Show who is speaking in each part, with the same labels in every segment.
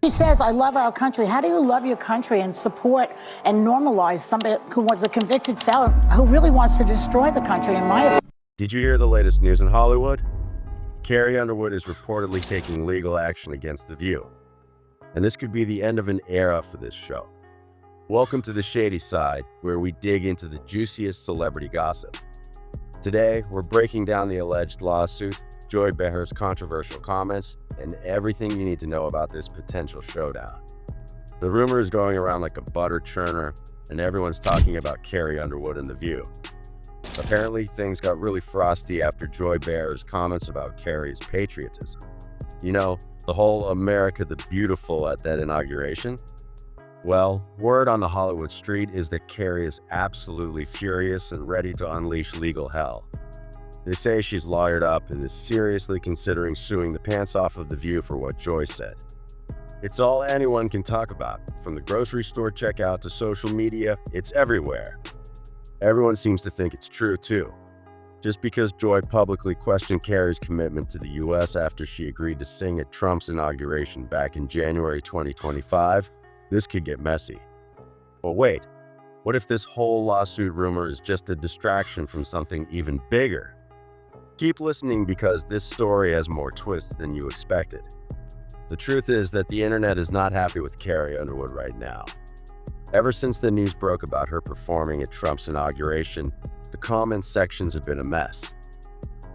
Speaker 1: She says, I love our country. How do you love your country and support and normalize somebody who was a convicted felon who really wants to destroy the country, in my opinion?
Speaker 2: Did you hear the latest news in Hollywood? Carrie Underwood is reportedly taking legal action against The View. And this could be the end of an era for this show. Welcome to the Shady Side, where we dig into the juiciest celebrity gossip. Today, we're breaking down the alleged lawsuit, Joy Behar's controversial comments, and everything you need to know about this potential showdown. The rumor is going around like a butter churner, and everyone's talking about Carrie Underwood and The View. Apparently, things got really frosty after Joy Behar's comments about Carrie's patriotism. You know, the whole America the Beautiful at that inauguration? Well, word on the Hollywood street is that Carrie is absolutely furious and ready to unleash legal hell. They say she's lawyered up and is seriously considering suing the pants off of The View for what Joy said. It's all anyone can talk about, from the grocery store checkout to social media, it's everywhere. Everyone seems to think it's true too. Just because Joy publicly questioned Carrie's commitment to the US after she agreed to sing at Trump's inauguration back in January 2025, this could get messy. But wait, what if this whole lawsuit rumor is just a distraction from something even bigger? Keep listening because this story has more twists than you expected. The truth is that the internet is not happy with Carrie Underwood right now. Ever since the news broke about her performing at Trump's inauguration, the comment sections have been a mess.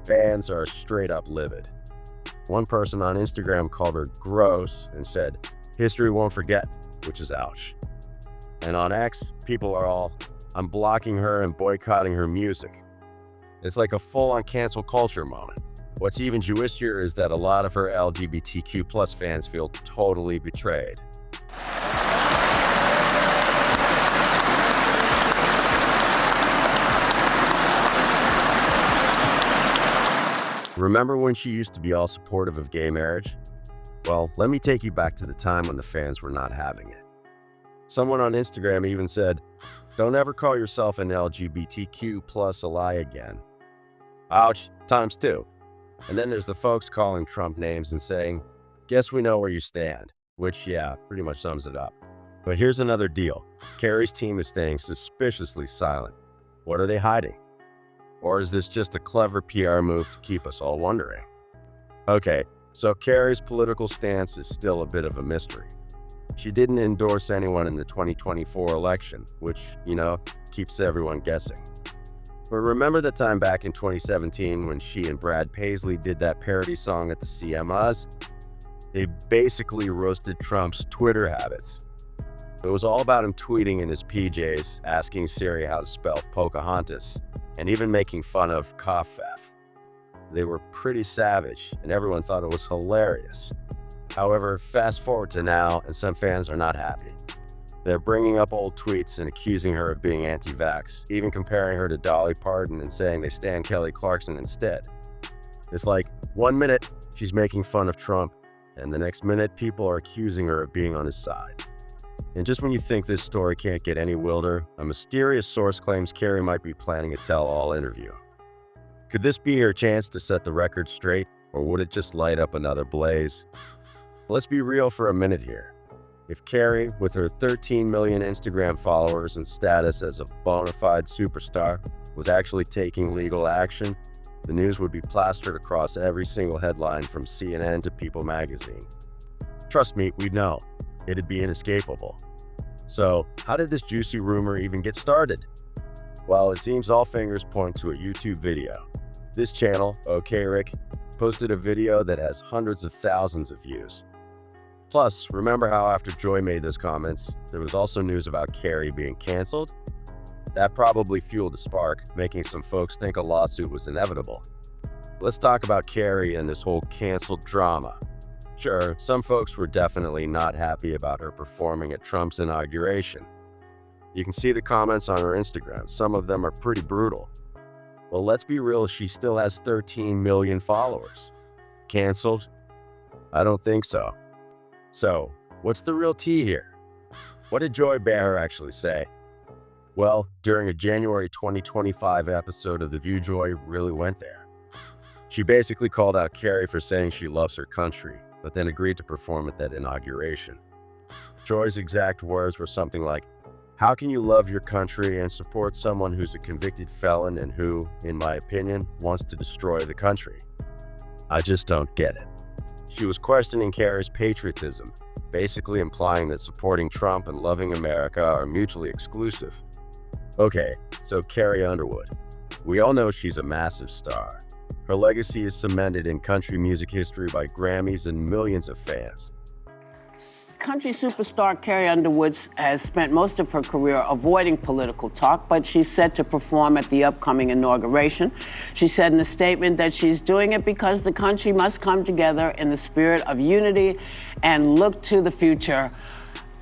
Speaker 2: Fans are straight up livid. One person on Instagram called her gross and said, "History won't forget," which is ouch. And on X, people are all, "I'm blocking her and boycotting her music." It's like a full-on cancel culture moment. What's even Jewishier is that a lot of her LGBTQ+ fans feel totally betrayed. Remember when she used to be all supportive of gay marriage? Well, let me take you back to the time when the fans were not having it. Someone on Instagram even said, "Don't ever call yourself an LGBTQ+ ally again." Ouch, times two. And then there's the folks calling Trump names and saying, "Guess we know where you stand," which, yeah, pretty much sums it up. But here's another deal. Carrie's team is staying suspiciously silent. What are they hiding? Or is this just a clever PR move to keep us all wondering? Okay, so Carrie's political stance is still a bit of a mystery. She didn't endorse anyone in the 2024 election, which, keeps everyone guessing. But remember the time back in 2017 when she and Brad Paisley did that parody song at the CMAs? They basically roasted Trump's Twitter habits. It was all about him tweeting in his PJs, asking Siri how to spell Pocahontas, and even making fun of Kafef. They were pretty savage, and everyone thought it was hilarious. However, fast forward to now, and some fans are not happy. They're bringing up old tweets and accusing her of being anti-vax, even comparing her to Dolly Parton and saying they stand Kelly Clarkson instead. It's like, one minute, she's making fun of Trump, and the next minute, people are accusing her of being on his side. And just when you think this story can't get any wilder, a mysterious source claims Carrie might be planning a tell-all interview. Could this be her chance to set the record straight, or would it just light up another blaze? Let's be real for a minute here. If Carrie, with her 13 million Instagram followers and status as a bona fide superstar, was actually taking legal action, the news would be plastered across every single headline from CNN to People magazine. Trust me, we'd know. It'd be inescapable. So, how did this juicy rumor even get started? Well, it seems all fingers point to a YouTube video. This channel, OK Rick, posted a video that has hundreds of thousands of views. Plus, remember how after Joy made those comments, there was also news about Carrie being canceled? That probably fueled a spark, making some folks think a lawsuit was inevitable. Let's talk about Carrie and this whole canceled drama. Sure, some folks were definitely not happy about her performing at Trump's inauguration. You can see the comments on her Instagram. Some of them are pretty brutal. Well, let's be real, she still has 13 million followers. Canceled? I don't think so. So, what's the real tea here? What did Joy Behar actually say? Well, during a January 2025 episode of The View, Joy really went there. She basically called out Carrie for saying she loves her country, but then agreed to perform at that inauguration. Joy's exact words were something like, "How can you love your country and support someone who's a convicted felon and who, in my opinion, wants to destroy the country? I just don't get it." She was questioning Carrie's patriotism, basically implying that supporting Trump and loving America are mutually exclusive. Okay, so Carrie Underwood. We all know she's a massive star. Her legacy is cemented in country music history by Grammys and millions of fans.
Speaker 3: Country superstar Carrie Underwood has spent most of her career avoiding political talk, but she's set to perform at the upcoming inauguration. She said in a statement that she's doing it because the country must come together in the spirit of unity and look to the future.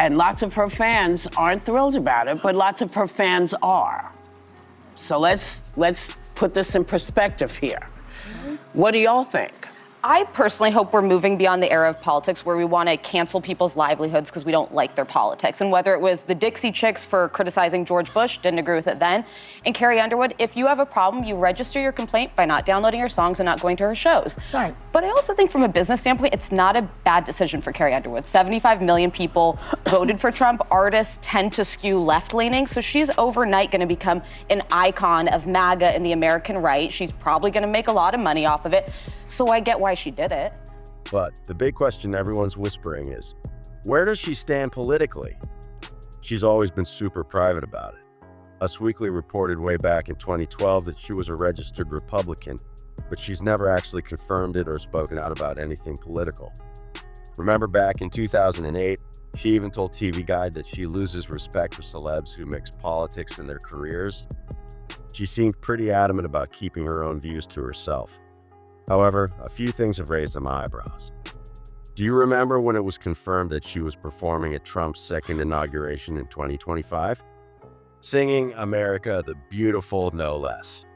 Speaker 3: And lots of her fans aren't thrilled about it, but lots of her fans are. So let's put this in perspective here. What do y'all think?
Speaker 4: I personally hope we're moving beyond the era of politics where we want to cancel people's livelihoods because we don't like their politics. And whether it was the Dixie Chicks for criticizing George Bush, didn't agree with it then, and Carrie Underwood, if you have a problem, you register your complaint by not downloading her songs and not going to her shows.
Speaker 1: Right.
Speaker 4: But I also think from a business standpoint, it's not a bad decision for Carrie Underwood. 75 million people voted for Trump. Artists tend to skew left-leaning, so she's overnight going to become an icon of MAGA and the American right. She's probably going to make a lot of money off of it. So I get why she did it.
Speaker 2: But the big question everyone's whispering is, where does she stand politically? She's always been super private about it. Us Weekly reported way back in 2012 that she was a registered Republican, but she's never actually confirmed it or spoken out about anything political. Remember back in 2008, she even told TV Guide that she loses respect for celebs who mix politics in their careers. She seemed pretty adamant about keeping her own views to herself. However, a few things have raised some eyebrows. Do you remember when it was confirmed that she was performing at Trump's second inauguration in 2025? Singing America the Beautiful, no less.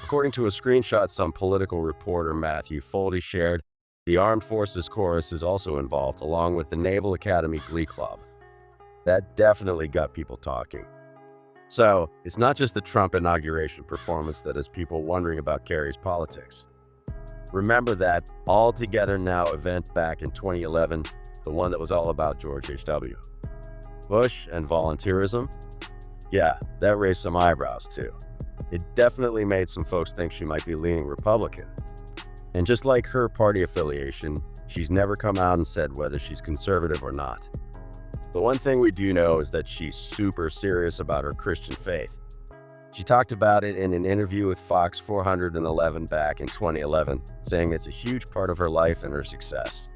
Speaker 2: According to a screenshot some political reporter Matthew Foldy shared, the Armed Forces Chorus is also involved, along with the Naval Academy Glee Club. That definitely got people talking. So, it's not just the Trump inauguration performance that has people wondering about Carrie's politics. Remember that All Together Now event back in 2011, the one that was all about George H.W. Bush and volunteerism? Yeah, that raised some eyebrows too. It definitely made some folks think she might be leaning Republican. And just like her party affiliation, she's never come out and said whether she's conservative or not. The one thing we do know is that she's super serious about her Christian faith. She talked about it in an interview with Fox 411 back in 2011, saying it's a huge part of her life and her success.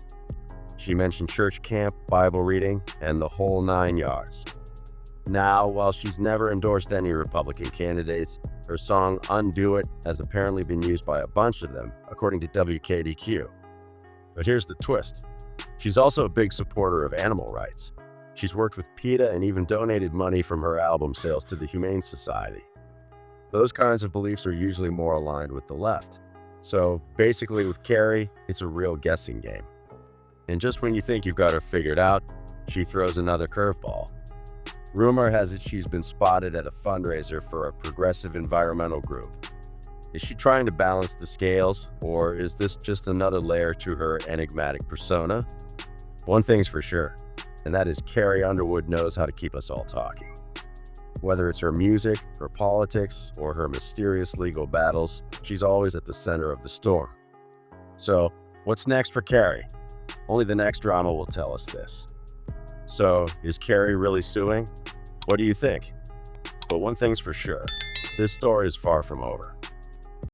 Speaker 2: She mentioned church camp, Bible reading, and the whole 9 yards. Now, while she's never endorsed any Republican candidates, her song Undo It has apparently been used by a bunch of them, according to WKDQ. But here's the twist. She's also a big supporter of animal rights. She's worked with PETA and even donated money from her album sales to the Humane Society. Those kinds of beliefs are usually more aligned with the left. So basically with Carrie, it's a real guessing game. And just when you think you've got her figured out, she throws another curveball. Rumor has it she's been spotted at a fundraiser for a progressive environmental group. Is she trying to balance the scales, or is this just another layer to her enigmatic persona? One thing's for sure, and that is Carrie Underwood knows how to keep us all talking. Whether it's her music, her politics, or her mysterious legal battles, she's always at the center of the storm. So, what's next for Carrie? Only the next drama will tell us this. So, is Carrie really suing? What do you think? But one thing's for sure, this story is far from over.